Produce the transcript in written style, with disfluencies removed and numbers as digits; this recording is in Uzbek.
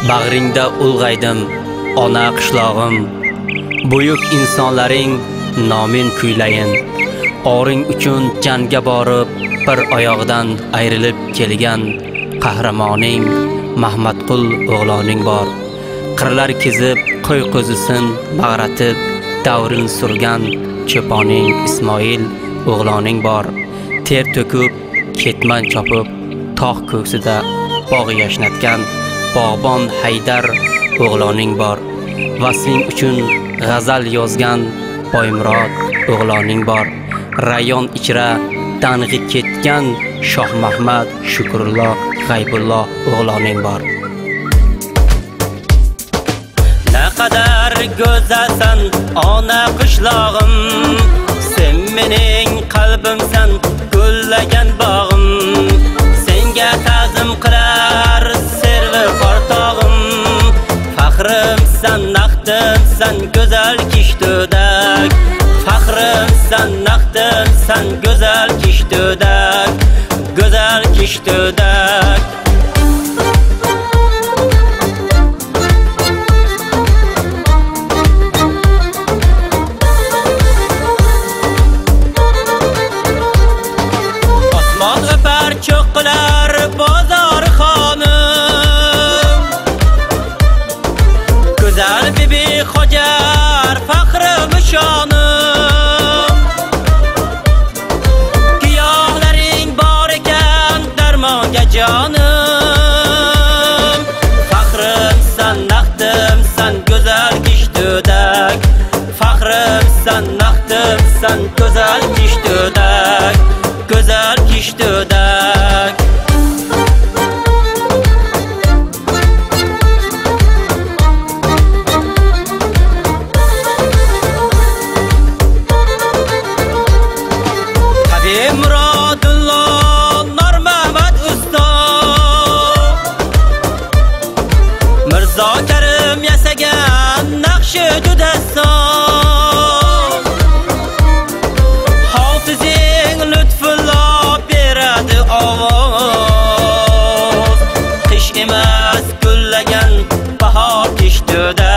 Bag'ringda ulg'aydim ona qishlog'im, buyuk insonlaring nomin kuylayin. Oring uchun jangga borib bir oyoqdan ayrilib kelgan qahramoning Mahmadqul o'g'loning bor. Qirlar kezib qo'y qo'zisin bag'ratib davrin surgan cho'poning Ismoil o'g'loning bor. Ter to'kib ketman chopib tog' ko'ksida bog' yashnatgan bog'bon Haydar o'g'loning bor. Vasling uchun g'azal yozgan Boymurod o'g'loning bor. Rayon ichra dang'i ketgan Shoh Mahmad Shukrulloh G'aybulloh o'g'loning bor. Naqadar go'zalsan ona qishlog'im, sen mening qalbimsan gullagan bog'im. Senga ta'zim qilar servi qortog'im, faxrimsan naqdimsan go'zal kishto'dak. Faxrimsan naqdimsan go'zal kishto'dak, go'zal kishto'dak. Osmon o'par cho'qqilar bozor xonim, go'zal bibi Xojar faxrim shonim. Giyohlaring bor ekan darmonga jonim, faxrimsan naqdimsan go'zal kishto'dak. Faxrimsan naqdimsan go'zal kishto'dak, go'zal kishto'dak. Murodullo Normamad usto, Mirzo Karim yasagan naqshi juda soz. Hofizing Lutfullo beradi ovoz, qish emas gullagan bahor kishto'da.